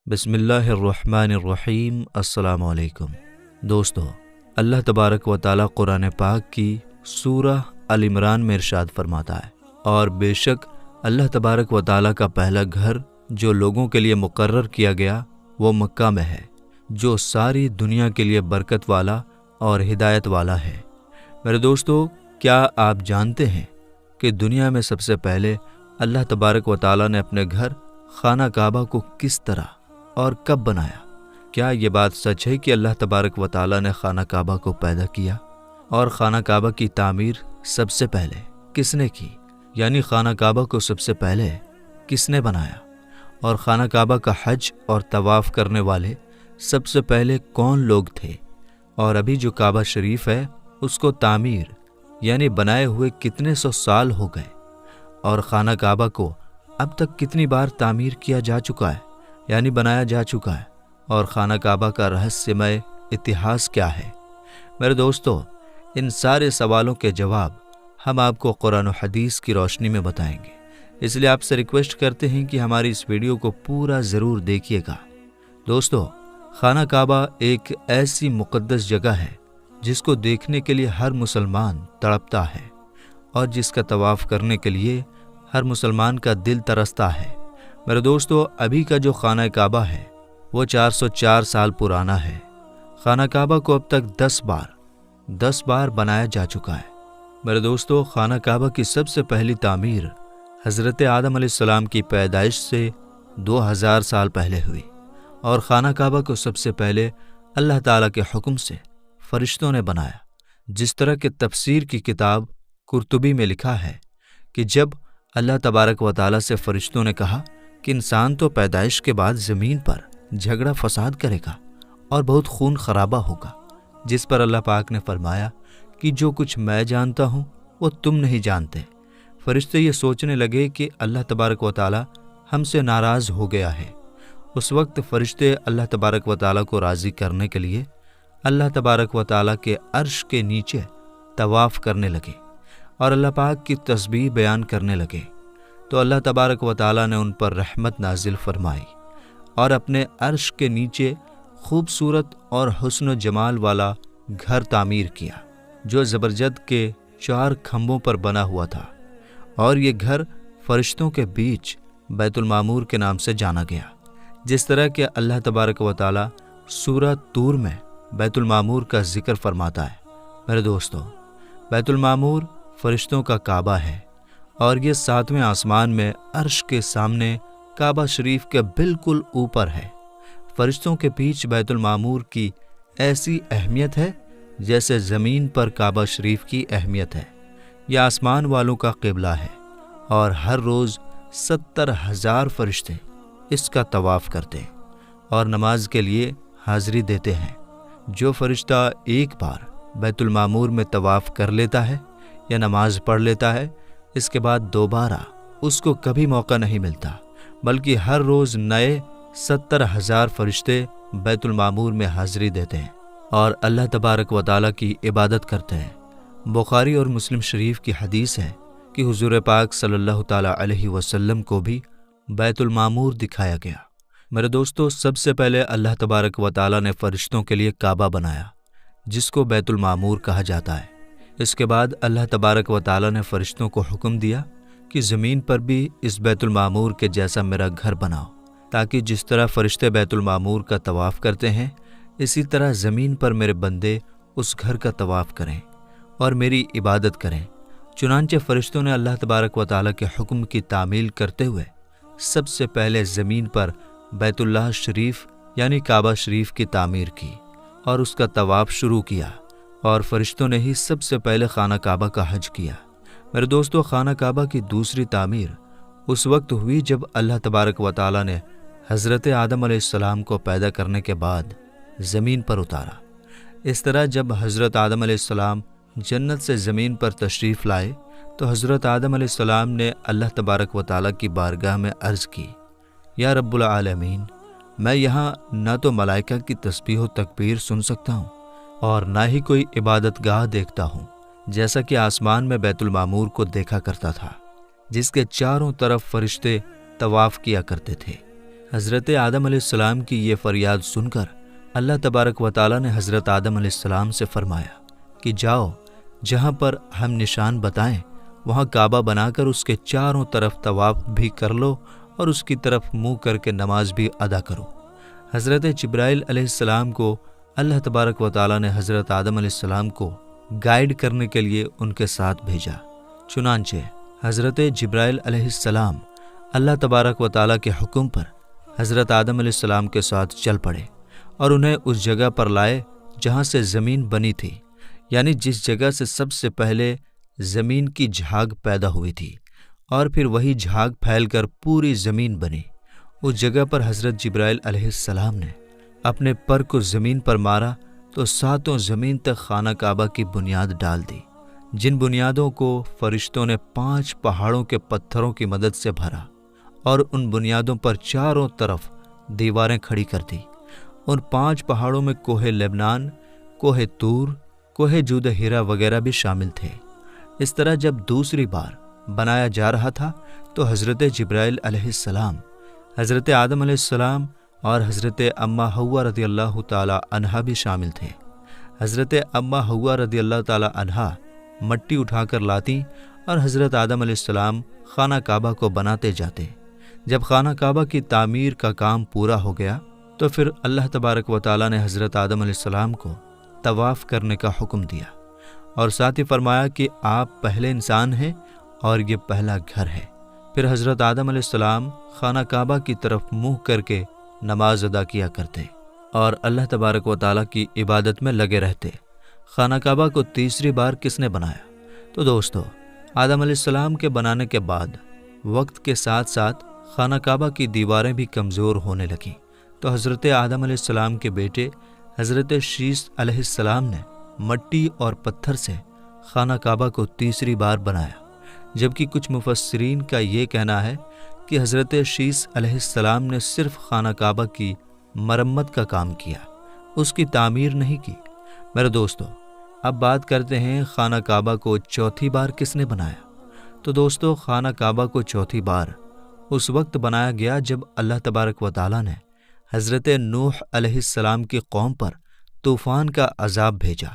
بسم اللہ الرحمن الرحیم۔ السلام علیکم دوستو، اللہ تبارک و تعالیٰ قرآن پاک کی سورہ ال عمران میں ارشاد فرماتا ہے، اور بے شک اللہ تبارک و تعالیٰ کا پہلا گھر جو لوگوں کے لیے مقرر کیا گیا وہ مکہ میں ہے، جو ساری دنیا کے لیے برکت والا اور ہدایت والا ہے۔ میرے دوستو، کیا آپ جانتے ہیں کہ دنیا میں سب سے پہلے اللہ تبارک و تعالیٰ نے اپنے گھر خانہ کعبہ کو کس طرح اور کب بنایا؟ کیا یہ بات سچ ہے کہ اللہ تبارک و تعالیٰ نے خانہ کعبہ کو پیدا کیا؟ اور خانہ کعبہ کی تعمیر سب سے پہلے کس نے کی؟ یعنی خانہ کعبہ کو سب سے پہلے کس نے بنایا؟ اور خانہ کعبہ کا حج اور طواف کرنے والے سب سے پہلے کون لوگ تھے؟ اور ابھی جو کعبہ شریف ہے اس کو تعمیر یعنی بنائے ہوئے کتنے سو سال ہو گئے؟ اور خانہ کعبہ کو اب تک کتنی بار تعمیر کیا جا چکا ہے یعنی بنایا جا چکا ہے؟ اور خانہ کعبہ کا رہسیمئے اتہاس کیا ہے؟ میرے دوستو، ان سارے سوالوں کے جواب ہم آپ کو قرآن و حدیث کی روشنی میں بتائیں گے، اس لیے آپ سے ریکویسٹ کرتے ہیں کہ ہماری اس ویڈیو کو پورا ضرور دیکھیے گا۔ دوستو، خانہ کعبہ ایک ایسی مقدس جگہ ہے جس کو دیکھنے کے لیے ہر مسلمان تڑپتا ہے، اور جس کا طواف کرنے کے لیے ہر مسلمان کا دل ترستا ہے۔ میرے دوستو، ابھی کا جو خانہ کعبہ ہے وہ 404 سال پرانا ہے۔ خانہ کعبہ کو اب تک 10 بار بنایا جا چکا ہے۔ میرے دوستو، خانہ کعبہ کی سب سے پہلی تعمیر حضرت آدم علیہ السلام کی پیدائش سے 2000 سال پہلے ہوئی، اور خانہ کعبہ کو سب سے پہلے اللہ تعالیٰ کے حکم سے فرشتوں نے بنایا، جس طرح کہ تفسیر کی کتاب قرطبی میں لکھا ہے کہ جب اللہ تبارک و تعالیٰ سے فرشتوں نے کہا کہ انسان تو پیدائش کے بعد زمین پر جھگڑا فساد کرے گا اور بہت خون خرابہ ہوگا، جس پر اللہ پاک نے فرمایا کہ جو کچھ میں جانتا ہوں وہ تم نہیں جانتے۔ فرشتے یہ سوچنے لگے کہ اللہ تبارک و تعالیٰ ہم سے ناراض ہو گیا ہے۔ اس وقت فرشتے اللہ تبارک و تعالیٰ کو راضی کرنے کے لیے اللہ تبارک و تعالیٰ کے عرش کے نیچے طواف کرنے لگے اور اللہ پاک کی تسبیح بیان کرنے لگے، تو اللہ تبارک و تعالیٰ نے ان پر رحمت نازل فرمائی اور اپنے عرش کے نیچے خوبصورت اور حسن و جمال والا گھر تعمیر کیا، جو زبرجد کے 4 کھمبوں پر بنا ہوا تھا، اور یہ گھر فرشتوں کے بیچ بیت المعمور کے نام سے جانا گیا، جس طرح کہ اللہ تبارک و تعالیٰ سورہ طور میں بیت المعمور کا ذکر فرماتا ہے۔ میرے دوستو، بیت المعمور فرشتوں کا کعبہ ہے، اور یہ 7ویں آسمان میں عرش کے سامنے کعبہ شریف کے بالکل اوپر ہے۔ فرشتوں کے بیچ بیت المعمور کی ایسی اہمیت ہے جیسے زمین پر کعبہ شریف کی اہمیت ہے۔ یہ آسمان والوں کا قبلہ ہے، اور ہر روز 70,000 فرشتے اس کا طواف کرتے اور نماز کے لیے حاضری دیتے ہیں۔ جو فرشتہ ایک بار بیت المعمور میں طواف کر لیتا ہے یا نماز پڑھ لیتا ہے، اس کے بعد دوبارہ اس کو کبھی موقع نہیں ملتا، بلکہ ہر روز نئے 70,000 فرشتے بیت المعمور میں حاضری دیتے ہیں اور اللہ تبارک و تعالیٰ کی عبادت کرتے ہیں۔ بخاری اور مسلم شریف کی حدیث ہے کہ حضور پاک صلی اللہ تعالیٰ علیہ وسلم کو بھی بیت المعمور دکھایا گیا۔ میرے دوستو، سب سے پہلے اللہ تبارک و تعالیٰ نے فرشتوں کے لیے کعبہ بنایا، جس کو بیت المعمور کہا جاتا ہے۔ اس کے بعد اللہ تبارک و تعالیٰ نے فرشتوں کو حکم دیا کہ زمین پر بھی اس بیت المعمور کے جیسا میرا گھر بناؤ، تاکہ جس طرح فرشتے بیت المعمور کا طواف کرتے ہیں، اسی طرح زمین پر میرے بندے اس گھر کا طواف کریں اور میری عبادت کریں۔ چنانچہ فرشتوں نے اللہ تبارک و تعالیٰ کے حکم کی تعمیل کرتے ہوئے سب سے پہلے زمین پر بیت اللہ شریف یعنی کعبہ شریف کی تعمیر کی اور اس کا طواف شروع کیا، اور فرشتوں نے ہی سب سے پہلے خانہ کعبہ کا حج کیا۔ میرے دوستو، خانہ کعبہ کی دوسری تعمیر اس وقت ہوئی جب اللہ تبارک و تعالیٰ نے حضرت آدم علیہ السلام کو پیدا کرنے کے بعد زمین پر اتارا۔ اس طرح جب حضرت آدم علیہ السلام جنت سے زمین پر تشریف لائے تو حضرت آدم علیہ السلام نے اللہ تبارک و تعالیٰ کی بارگاہ میں عرض کی، یا رب العالمین، میں یہاں نہ تو ملائکہ کی تسبیح و تکبیر سن سکتا ہوں اور نہ ہی کوئی عبادت گاہ دیکھتا ہوں، جیسا کہ آسمان میں بیت المعمور کو دیکھا کرتا تھا، جس کے چاروں طرف فرشتے طواف کیا کرتے تھے۔ حضرت آدم علیہ السلام کی یہ فریاد سن کر اللہ تبارک و تعالیٰ نے حضرت آدم علیہ السلام سے فرمایا کہ جاؤ، جہاں پر ہم نشان بتائیں وہاں کعبہ بنا کر اس کے چاروں طرف طواف بھی کر لو اور اس کی طرف منہ کر کے نماز بھی ادا کرو۔ حضرت جبرائیل علیہ السلام کو اللہ تبارک و تعالیٰ نے حضرت آدم علیہ السلام کو گائیڈ کرنے کے لیے ان کے ساتھ بھیجا۔ چنانچہ حضرت جبرائیل علیہ السلام اللہ تبارک و تعالیٰ کے حکم پر حضرت آدم علیہ السلام کے ساتھ چل پڑے اور انہیں اس جگہ پر لائے جہاں سے زمین بنی تھی، یعنی جس جگہ سے سب سے پہلے زمین کی جھاگ پیدا ہوئی تھی، اور پھر وہی جھاگ پھیل کر پوری زمین بنی۔ اس جگہ پر حضرت جبرائیل علیہ السلام نے اپنے پر کو زمین پر مارا تو ساتوں زمین تک خانہ کعبہ کی بنیاد ڈال دی، جن بنیادوں کو فرشتوں نے 5 پہاڑوں کے پتھروں کی مدد سے بھرا اور ان بنیادوں پر چاروں طرف دیواریں کھڑی کر دی۔ ان 5 پہاڑوں میں کوہ لبنان، کوہ طور، کوہ جود ہیرا وغیرہ بھی شامل تھے۔ اس طرح جب دوسری بار بنایا جا رہا تھا تو حضرت جبرائیل علیہ السلام، حضرت آدم علیہ السلام اور حضرت اماں حوا رضی اللہ تعالی عنہا بھی شامل تھے۔ حضرت اماں حوا رضی اللہ تعالی عنہا مٹی اٹھا کر لاتی اور حضرت آدم علیہ السلام خانہ کعبہ کو بناتے جاتے۔ جب خانہ کعبہ کی تعمیر کا کام پورا ہو گیا تو پھر اللہ تبارک و تعالیٰ نے حضرت آدم علیہ السلام کو طواف کرنے کا حکم دیا اور ساتھ ہی فرمایا کہ آپ پہلے انسان ہیں اور یہ پہلا گھر ہے۔ پھر حضرت آدم علیہ السلام خانہ کعبہ کی طرف منہ کر کے نماز ادا کیا کرتے اور اللہ تبارک و تعالیٰ کی عبادت میں لگے رہتے۔ خانہ کعبہ کو تیسری بار کس نے بنایا؟ تو دوستو، آدم علیہ السلام کے بنانے کے بعد وقت کے ساتھ ساتھ خانہ کعبہ کی دیواریں بھی کمزور ہونے لگیں، تو حضرت آدم علیہ السلام کے بیٹے حضرت شیث علیہ السلام نے مٹی اور پتھر سے خانہ کعبہ کو تیسری بار بنایا، جبکہ کچھ مفسرین کا یہ کہنا ہے کہ حضرت شیث علیہ السلام نے صرف خانہ کعبہ کی مرمت کا کام کیا، اس کی تعمیر نہیں کی۔ میرے دوستو، اب بات کرتے ہیں خانہ کعبہ کو چوتھی بار کس نے بنایا؟ تو دوستو، خانہ کعبہ کو چوتھی بار اس وقت بنایا گیا جب اللہ تبارک و تعالیٰ نے حضرت نوح علیہ السلام کی قوم پر طوفان کا عذاب بھیجا۔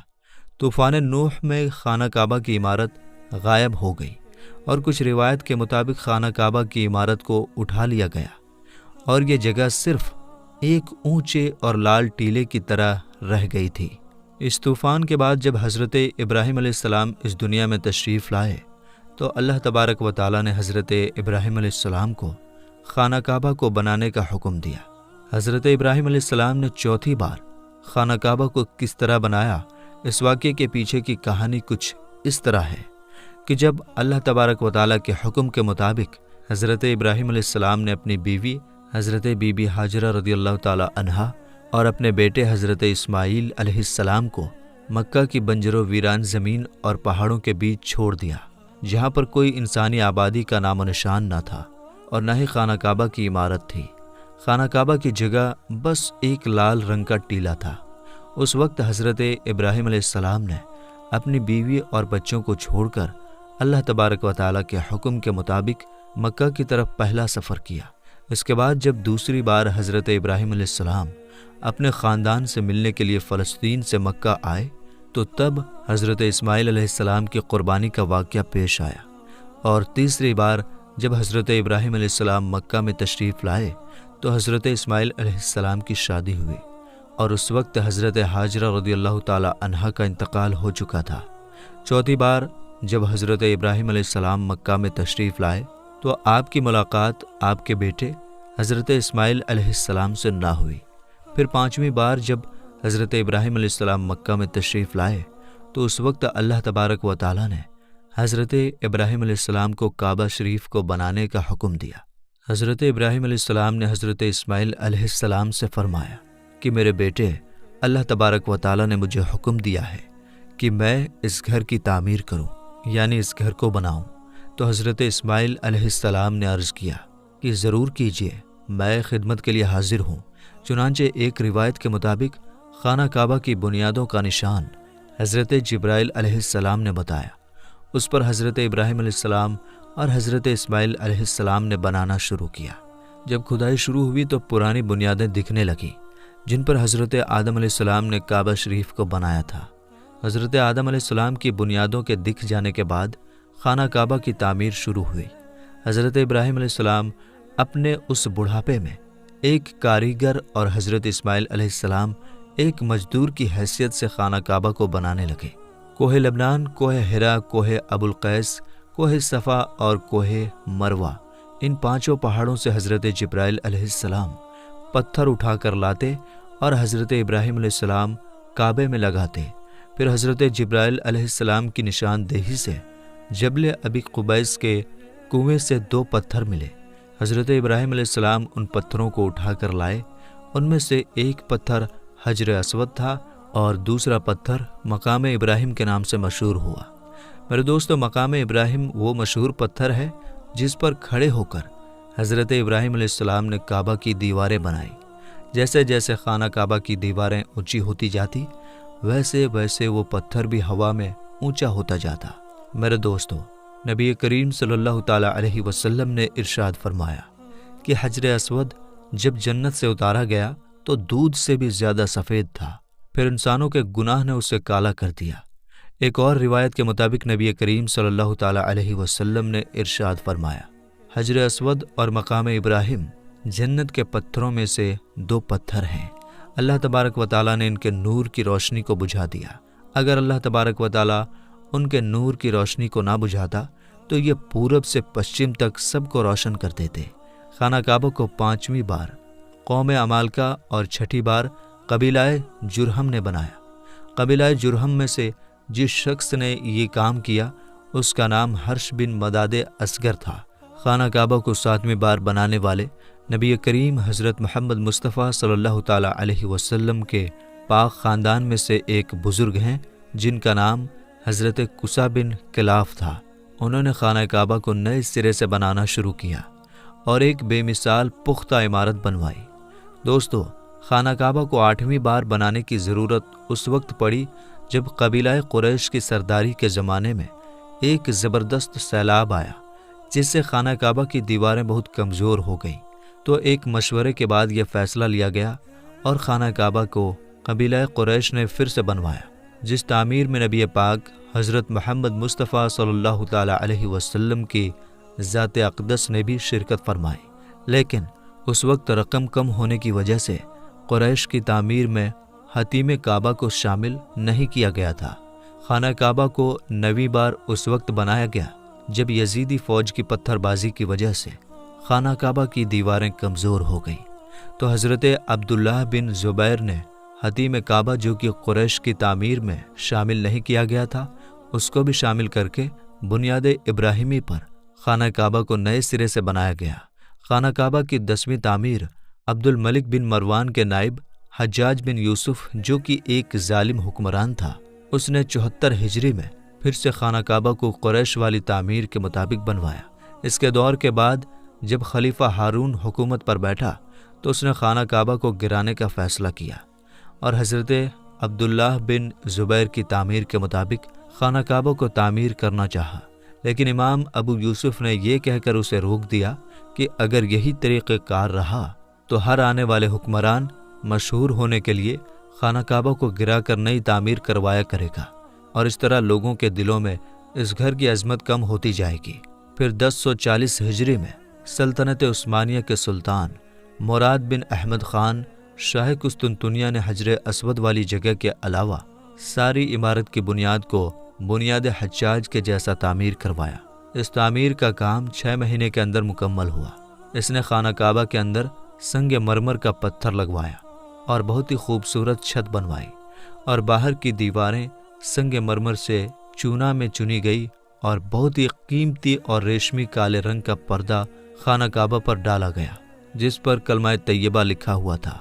طوفان نوح میں خانہ کعبہ کی عمارت غائب ہو گئی اور کچھ روایت کے مطابق خانہ کعبہ کی عمارت کو اٹھا لیا گیا اور یہ جگہ صرف ایک اونچے اور لال ٹیلے کی طرح رہ گئی تھی۔ اس طوفان کے بعد جب حضرت ابراہیم علیہ السلام اس دنیا میں تشریف لائے تو اللہ تبارک و تعالیٰ نے حضرت ابراہیم علیہ السلام کو خانہ کعبہ کو بنانے کا حکم دیا۔ حضرت ابراہیم علیہ السلام نے چوتھی بار خانہ کعبہ کو کس طرح بنایا، اس واقعے کے پیچھے کی کہانی کچھ اس طرح ہے کہ جب اللہ تبارک و تعالیٰ کے حکم کے مطابق حضرت ابراہیم علیہ السلام نے اپنی بیوی حضرت بی بی ہاجرہ رضی اللہ تعالی عنہا اور اپنے بیٹے حضرت اسماعیل علیہ السلام کو مکہ کی بنجر و ویران زمین اور پہاڑوں کے بیچ چھوڑ دیا، جہاں پر کوئی انسانی آبادی کا نام و نشان نہ تھا اور نہ ہی خانہ کعبہ کی عمارت تھی۔ خانہ کعبہ کی جگہ بس ایک لال رنگ کا ٹیلا تھا۔ اس وقت حضرت ابراہیم علیہ السلام نے اپنی بیوی اور بچوں کو چھوڑ کر اللہ تبارک و تعالیٰ کے حکم کے مطابق مکہ کی طرف پہلا سفر کیا۔ اس کے بعد جب دوسری بار حضرت ابراہیم علیہ السلام اپنے خاندان سے ملنے کے لیے فلسطین سے مکہ آئے تو تب حضرت اسماعیل علیہ السلام کی قربانی کا واقعہ پیش آیا، اور تیسری بار جب حضرت ابراہیم علیہ السلام مکہ میں تشریف لائے تو حضرت اسماعیل علیہ السلام کی شادی ہوئی، اور اس وقت حضرت ہاجرہ رضی اللہ تعالی عنہا کا انتقال ہو چکا تھا۔ چوتھی بار جب حضرت ابراہیم علیہ السلام مکہ میں تشریف لائے تو آپ کی ملاقات آپ کے بیٹے حضرت اسماعیل علیہ السلام سے نہ ہوئی۔ پھر پانچویں بار جب حضرت ابراہیم علیہ السلام مکہ میں تشریف لائے تو اس وقت اللہ تبارک و تعالیٰ نے حضرت ابراہیم علیہ السلام کو کعبہ شریف کو بنانے کا حکم دیا۔ حضرت ابراہیم علیہ السلام نے حضرت اسماعیل علیہ السلام سے فرمایا کہ میرے بیٹے، اللہ تبارک و تعالیٰ نے مجھے حکم دیا ہے کہ میں اس گھر کی تعمیر کروں، یعنی اس گھر کو بناؤں۔ تو حضرت اسماعیل علیہ السلام نے عرض کیا کہ ضرور کیجیے، میں خدمت کے لیے حاضر ہوں۔ چنانچہ ایک روایت کے مطابق خانہ کعبہ کی بنیادوں کا نشان حضرت جبرائیل علیہ السلام نے بتایا، اس پر حضرت ابراہیم علیہ السلام اور حضرت اسماعیل علیہ السلام نے بنانا شروع کیا۔ جب کھدائی شروع ہوئی تو پرانی بنیادیں دکھنے لگیں جن پر حضرت آدم علیہ السلام نے کعبہ شریف کو بنایا تھا۔ حضرت آدم علیہ السلام کی بنیادوں کے دکھ جانے کے بعد خانہ کعبہ کی تعمیر شروع ہوئی۔ حضرت ابراہیم علیہ السلام اپنے اس بڑھاپے میں ایک کاریگر اور حضرت اسماعیل علیہ السلام ایک مزدور کی حیثیت سے خانہ کعبہ کو بنانے لگے۔ کوہ لبنان، کوہ ہرا، کوہ ابو القیس، کوہ صفا اور کوہ مروہ، ان پانچوں پہاڑوں سے حضرت جبرائیل علیہ السلام پتھر اٹھا کر لاتے اور حضرت ابراہیم علیہ السلام کعبے میں لگاتے۔ پھر حضرت جبرائیل علیہ السلام کی نشاندہی سے جبل ابی قبیس کے کنویں سے 2 پتھر ملے۔ حضرت ابراہیم علیہ السلام ان پتھروں کو اٹھا کر لائے۔ ان میں سے ایک پتھر حجر اسود تھا اور دوسرا پتھر مقام ابراہیم کے نام سے مشہور ہوا۔ میرے دوستو، مقام ابراہیم وہ مشہور پتھر ہے جس پر کھڑے ہو کر حضرت ابراہیم علیہ السلام نے کعبہ کی دیواریں بنائی۔ جیسے جیسے خانہ کعبہ کی دیواریں اونچی ہوتی جاتی، ویسے ویسے وہ پتھر بھی ہوا میں اونچا ہوتا جاتا۔ میرے دوستو، نبی کریم صلی اللہ تعالیٰ علیہ وسلم نے ارشاد فرمایا کہ حجر اسود جب جنت سے اتارا گیا تو دودھ سے بھی زیادہ سفید تھا، پھر انسانوں کے گناہ نے اسے کالا کر دیا۔ ایک اور روایت کے مطابق نبی کریم صلی اللہ تعالیٰ علیہ وسلم نے ارشاد فرمایا، حجر اسود اور مقام ابراہیم جنت کے پتھروں میں سے 2 پتھر ہیں۔ اللہ تبارک و تعالیٰ نے ان کے نور کی روشنی کو بجھا دیا۔ اگر اللہ تبارک و تعالیٰ ان کے نور کی روشنی کو نہ بجھاتا تو یہ پورب سے پشچم تک سب کو روشن کر دیتے۔ خانہ کعبہ کو 5ویں بار قوم عمالقہ اور 6ٹھی بار قبیلہ جرہم نے بنایا۔ قبیلہ جرہم میں سے جس شخص نے یہ کام کیا اس کا نام حرش بن مداد اصغر تھا۔ خانہ کعبہ کو 7ویں بار بنانے والے نبی کریم حضرت محمد مصطفیٰ صلی اللہ تعالیٰ علیہ وسلم کے پاک خاندان میں سے ایک بزرگ ہیں جن کا نام حضرت قصہ بن کلاف تھا۔ انہوں نے خانہ کعبہ کو نئے سرے سے بنانا شروع کیا اور ایک بے مثال پختہ عمارت بنوائی۔ دوستو، خانہ کعبہ کو 8ویں بار بنانے کی ضرورت اس وقت پڑی جب قبیلہ قریش کی سرداری کے زمانے میں ایک زبردست سیلاب آیا جس سے خانہ کعبہ کی دیواریں بہت کمزور ہو گئیں۔ تو ایک مشورے کے بعد یہ فیصلہ لیا گیا اور خانہ کعبہ کو قبیلہ قریش نے پھر سے بنوایا، جس تعمیر میں نبی پاک حضرت محمد مصطفیٰ صلی اللہ تعالیٰ علیہ وسلم کی ذات اقدس نے بھی شرکت فرمائی۔ لیکن اس وقت رقم کم ہونے کی وجہ سے قریش کی تعمیر میں حتیم کعبہ کو شامل نہیں کیا گیا تھا۔ خانہ کعبہ کو 9ویں بار اس وقت بنایا گیا جب یزیدی فوج کی پتھر بازی کی وجہ سے خانہ کعبہ کی دیواریں کمزور ہو گئیں، تو حضرت عبداللہ بن زبیر نے حتیم کعبہ جو کہ قریش کی تعمیر میں شامل نہیں کیا گیا تھا اس کو بھی شامل کر کے بنیاد ابراہیمی پر خانہ کعبہ کو نئے سرے سے بنایا گیا۔ خانہ کعبہ کی 10ویں تعمیر عبد الملک بن مروان کے نائب حجاج بن یوسف جو کہ ایک ظالم حکمران تھا، اس نے 74 ہجری میں پھر سے خانہ کعبہ کو قریش والی تعمیر کے مطابق بنوایا۔ اس کے دور کے بعد جب خلیفہ ہارون حکومت پر بیٹھا تو اس نے خانہ کعبہ کو گرانے کا فیصلہ کیا اور حضرت عبداللہ بن زبیر کی تعمیر کے مطابق خانہ کعبہ کو تعمیر کرنا چاہا، لیکن امام ابو یوسف نے یہ کہہ کر اسے روک دیا کہ اگر یہی طریقہ کار رہا تو ہر آنے والے حکمران مشہور ہونے کے لیے خانہ کعبہ کو گرا کر نئی تعمیر کروایا کرے گا اور اس طرح لوگوں کے دلوں میں اس گھر کی عظمت کم ہوتی جائے گی۔ پھر 1040 ہجری میں سلطنت عثمانیہ کے سلطان مراد بن احمد خان شاہ قسطنطنیہ نے حجر اسود والی جگہ کے علاوہ ساری عمارت کی بنیاد کو بنیاد حجاج کے جیسا تعمیر کروایا۔ اس تعمیر کا کام 6 مہینے کے اندر مکمل ہوا۔ اس نے خانہ کعبہ کے اندر سنگ مرمر کا پتھر لگوایا اور بہت ہی خوبصورت چھت بنوائی اور باہر کی دیواریں سنگ مرمر سے چونا میں چنی گئی اور بہت ہی قیمتی اور ریشمی کالے رنگ کا پردہ خانہ کعبہ پر ڈالا گیا جس پر کلمہ طیبہ لکھا ہوا تھا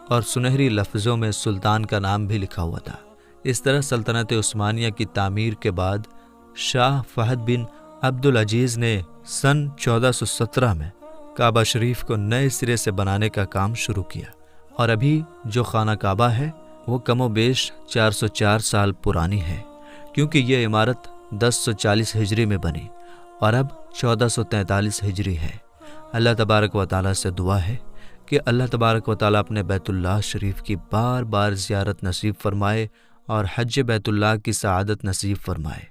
اور سنہری لفظوں میں سلطان کا نام بھی لکھا ہوا تھا۔ اس طرح سلطنت عثمانیہ کی تعمیر کے بعد شاہ فہد بن عبد العزیز نے سن 1417 میں کعبہ شریف کو نئے سرے سے بنانے کا کام شروع کیا اور ابھی جو خانہ کعبہ ہے وہ کم و بیش 404 سال پرانی ہے، کیونکہ یہ عمارت 1040 ہجری میں بنی اور اب 1443 ہجری ہے۔ اللہ تبارک و تعالیٰ سے دعا ہے کہ اللہ تبارک و تعالیٰ اپنے بیت اللہ شریف کی بار بار زیارت نصیب فرمائے اور حج بیت اللہ کی سعادت نصیب فرمائے۔